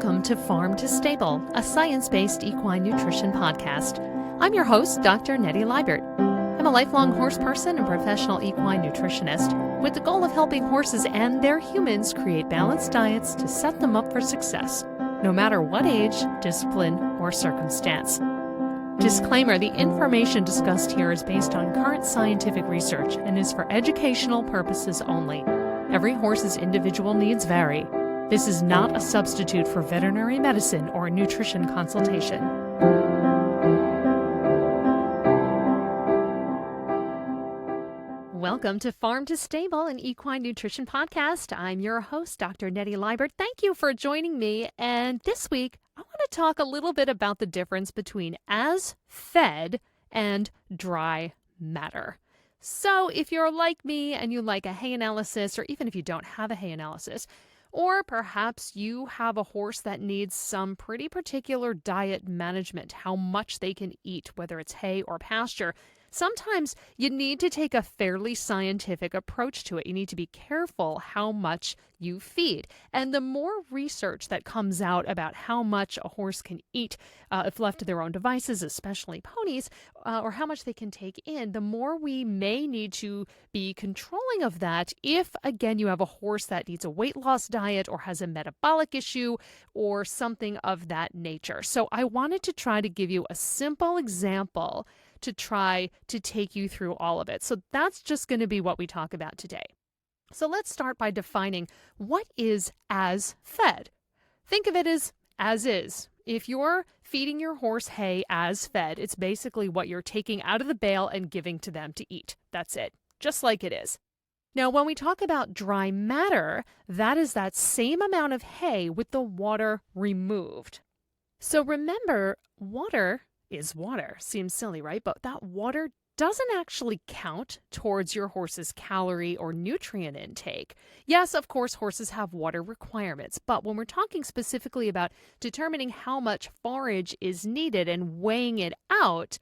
Welcome to Farm to Stable, a science-based equine nutrition podcast. I'm your host, Dr. Nettie Liebert. I'm a lifelong horse person and professional equine nutritionist with the goal of helping horses and their humans create balanced diets to set them up for success, no matter what age, discipline, or circumstance. Disclaimer, the information discussed here is based on current scientific research and is for educational purposes only. Every horse's individual needs vary. This is not a substitute for veterinary medicine or nutrition consultation. Welcome to Farm to Stable, an equine nutrition podcast. I'm your host, Dr. Nettie Liebert. Thank you for joining me. And this week, I want to talk a little bit about the difference between as fed and dry matter. So if you're like me and you like a hay analysis, or even if you don't have a hay analysis, or perhaps you have a horse that needs some pretty particular diet management, how much they can eat, whether it's hay or pasture, sometimes you need to take a fairly scientific approach to it. You need to be careful how much you feed. And the more research that comes out about how much a horse can eat if left to their own devices, especially ponies, or how much they can take in, the more we may need to be controlling of that if, again, you have a horse that needs a weight loss diet or has a metabolic issue or something of that nature. So I wanted to try to give you a simple example to try to take you through all of it. So that's just going to be what we talk about today. So let's start by defining what is as fed. Think of it as is. If you're feeding your horse hay as fed, it's basically what you're taking out of the bale and giving to them to eat. That's it, just like it is. Now, when we talk about dry matter, that is that same amount of hay with the water removed. So remember, water is water. Seems silly, right? But that water doesn't actually count towards your horse's calorie or nutrient intake. Yes, of course, horses have water requirements, but when we're talking specifically about determining how much forage is needed and weighing it out,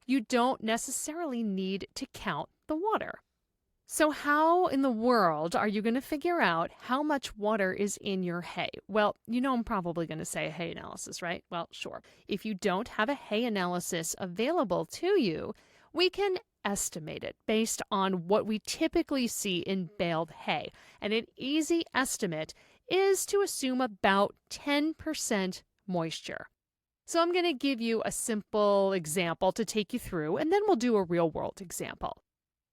you don't necessarily need to count the water. So how in the world are you going to figure out how much water is in your hay? Well, you know I'm probably going to say a hay analysis, right? Well, sure. If you don't have a hay analysis available to you, we can estimate it based on what we typically see in baled hay. And an easy estimate is to assume about 10% moisture. So I'm going to give you a simple example to take you through, and then we'll do a real-world example.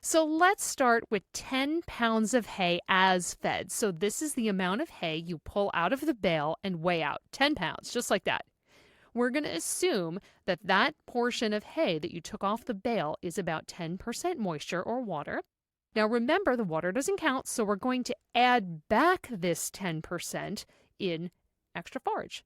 So let's start with 10 pounds of hay as fed. So this is the amount of hay you pull out of the bale and weigh out, 10 pounds, just like that. We're going to assume that that portion of hay that you took off the bale is about 10% moisture or water. Now remember, the water doesn't count, so we're going to add back this 10% in extra forage.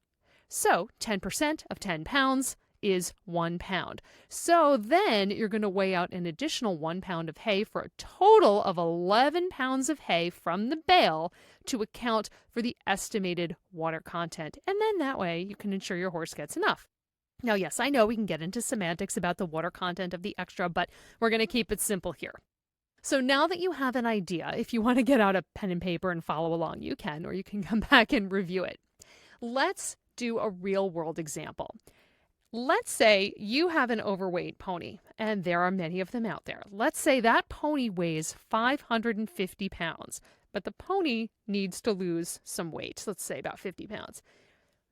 So 10% of 10 pounds is 1 pound. So then you're going to weigh out an additional 1 pound of hay for a total of 11 pounds of hay from the bale to account for the estimated water content. And then that way you can ensure your horse gets enough. Now, yes, I know we can get into semantics about the water content of the extra, but we're going to keep it simple here. So now that you have an idea, if you want to get out a pen and paper and follow along, you can, or you can come back and review it. Let's do a real world example. Let's say you have an overweight pony, and there are many of them out there. Let's say that pony weighs 550 pounds, but the pony needs to lose some weight, let's say about 50 pounds.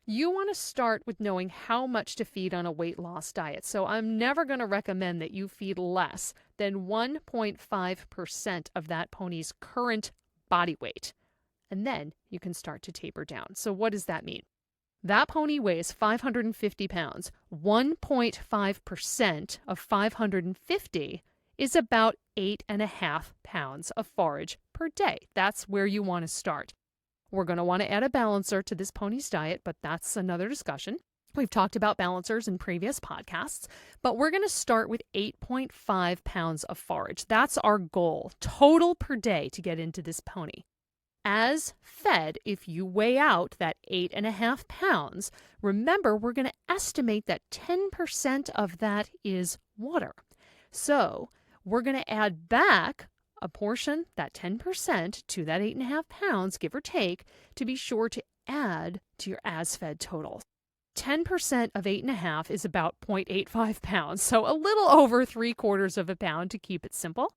You want to start with knowing how much to feed on a weight loss diet. So I'm never going to recommend that you feed less than 1.5% of that pony's current body weight. And then you can start to taper down. So what does that mean? That pony weighs 550 pounds. 1.5% of 550 is about 8.5 pounds of forage per day. That's where you want to start. We're going to want to add a balancer to this pony's diet, but that's another discussion. We've talked about balancers in previous podcasts, but we're going to start with 8.5 pounds of forage. That's our goal, total per day to get into this pony. As fed, if you weigh out that 8.5 pounds, remember we're going to estimate that 10% of that is water. So we're going to add back a portion, that 10%, to that 8.5 pounds, give or take, to be sure to add to your as-fed total. 10% of 8.5 is about 0.85 pounds, so a little over 3/4 of a pound to keep it simple.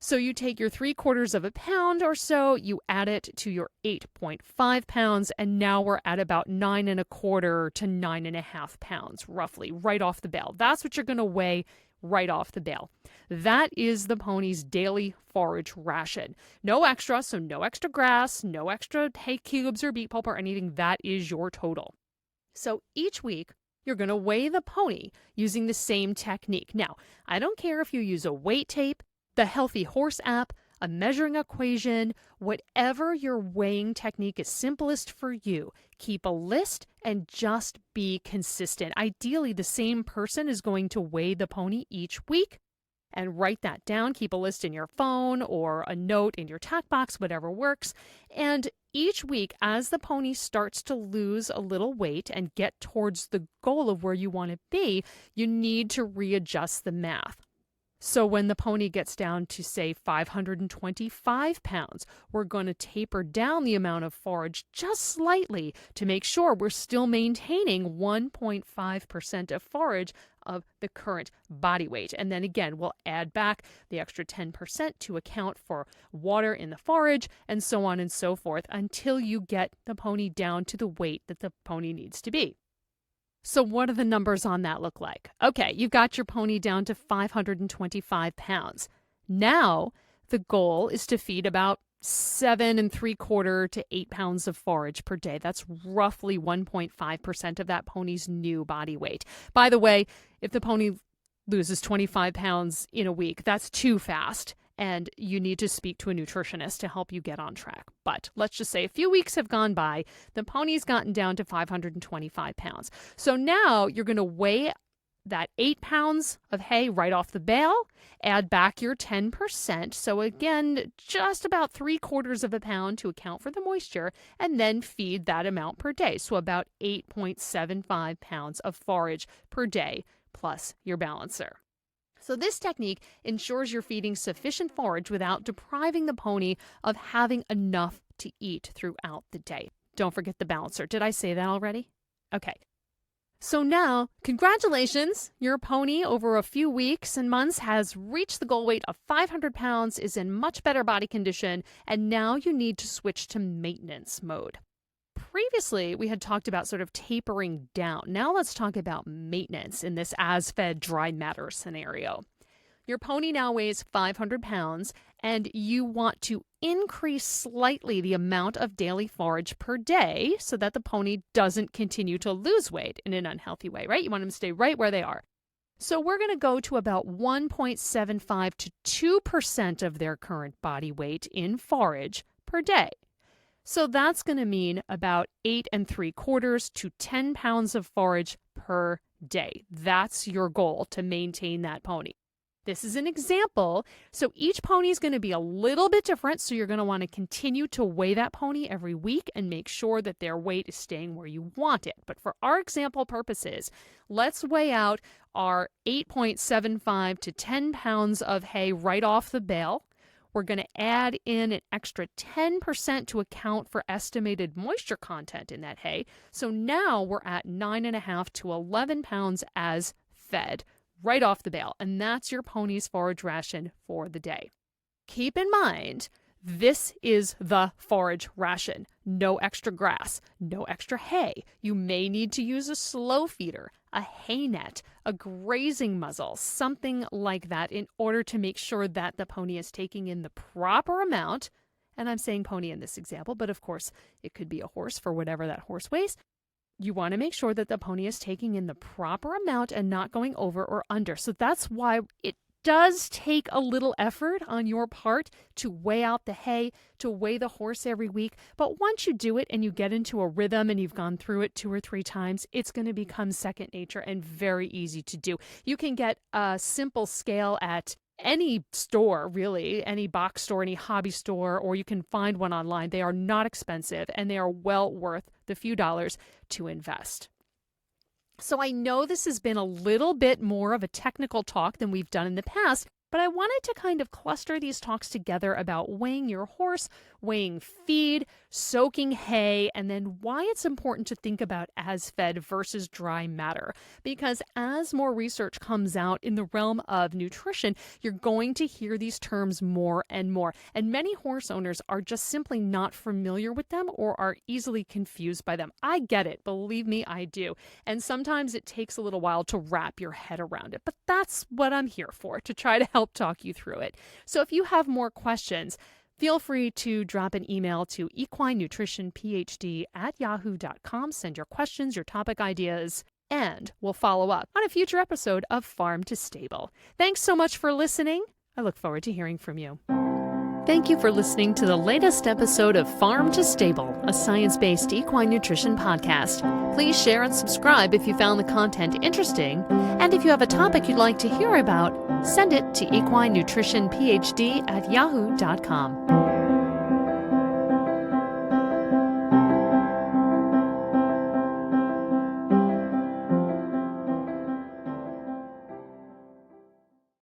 So you take your 3/4 of a pound or so, you add it to your 8.5 pounds, and now we're at about 9.25 to 9.5 pounds, roughly, right off the bale. That's what you're going to weigh right off the bale. That is the pony's daily forage ration. No extra, so no extra grass, no extra hay cubes or beet pulp or anything. That is your total. So each week, you're going to weigh the pony using the same technique. Now, I don't care if you use a weight tape, the Healthy Horse app, a measuring equation, whatever your weighing technique is simplest for you. Keep a list and just be consistent. Ideally, the same person is going to weigh the pony each week, and write that down. Keep a list in your phone or a note in your tack box, whatever works. And each week, as the pony starts to lose a little weight and get towards the goal of where you want to be, you need to readjust the math. So when the pony gets down to, say, 525 pounds, we're going to taper down the amount of forage just slightly to make sure we're still maintaining 1.5% of forage of the current body weight. And then again, we'll add back the extra 10% to account for water in the forage and so on and so forth until you get the pony down to the weight that the pony needs to be. So what do the numbers on that look like? Okay, you've got your pony down to 525 pounds. Now, the goal is to feed about 7.75 to 8 pounds of forage per day. That's roughly 1.5% of that pony's new body weight. By the way, if the pony loses 25 pounds in a week, that's too fast, and you need to speak to a nutritionist to help you get on track. But let's just say a few weeks have gone by, the pony's gotten down to 525 pounds. So now you're going to weigh that 8 pounds of hay right off the bale, add back your 10%, so again, just about 3/4 of a pound to account for the moisture, and then feed that amount per day, so about 8.75 pounds of forage per day, plus your balancer. So this technique ensures you're feeding sufficient forage without depriving the pony of having enough to eat throughout the day. Don't forget the balancer. Did I say that already? Okay. So now, congratulations! Your pony over a few weeks and months has reached the goal weight of 500 pounds, is in much better body condition, and now you need to switch to maintenance mode. Previously, we had talked about sort of tapering down. Now let's talk about maintenance in this as-fed dry matter scenario. Your pony now weighs 500 pounds, and you want to increase slightly the amount of daily forage per day so that the pony doesn't continue to lose weight in an unhealthy way, right? You want them to stay right where they are. So we're going to go to about 1.75 to 2% of their current body weight in forage per day. So that's going to mean about 8.75 to 10 pounds of forage per day. That's your goal to maintain that pony. This is an example. So each pony is going to be a little bit different. So you're going to want to continue to weigh that pony every week and make sure that their weight is staying where you want it. But for our example purposes, let's weigh out our 8.75 to 10 pounds of hay right off the bale. We're going to add in an extra 10% to account for estimated moisture content in that hay. So now we're at 9.5 to 11 pounds as fed right off the bale. And that's your pony's forage ration for the day. Keep in mind, this is the forage ration. No extra grass, no extra hay. You may need to use a slow feeder, a hay net, a grazing muzzle, something like that in order to make sure that the pony is taking in the proper amount. And I'm saying pony in this example, but of course it could be a horse for whatever that horse weighs. You want to make sure that the pony is taking in the proper amount and not going over or under. So that's why it does take a little effort on your part to weigh out the hay, to weigh the horse every week. But once you do it and you get into a rhythm and you've gone through it 2 or 3 times, it's going to become second nature and very easy to do. You can get a simple scale at any store, really, any box store, any hobby store, or you can find one online. They are not expensive and they are well worth the few dollars to invest. So I know this has been a little bit more of a technical talk than we've done in the past, but I wanted to kind of cluster these talks together about weighing your horse weighing feed, soaking hay, and then why it's important to think about as fed versus dry matter. Because as more research comes out in the realm of nutrition, you're going to hear these terms more and more. And many horse owners are just simply not familiar with them or are easily confused by them. I get it. Believe me, I do. And sometimes it takes a little while to wrap your head around it. But that's what I'm here for, to try to help talk you through it. So if you have more questions, feel free to drop an email to equinenutritionphd@yahoo.com. Send your questions, your topic ideas, and we'll follow up on a future episode of Farm to Stable. Thanks so much for listening. I look forward to hearing from you. Thank you for listening to the latest episode of Farm to Stable, a science-based equine nutrition podcast. Please share and subscribe if you found the content interesting. And if you have a topic you'd like to hear about, send it to equinenutritionphd@yahoo.com.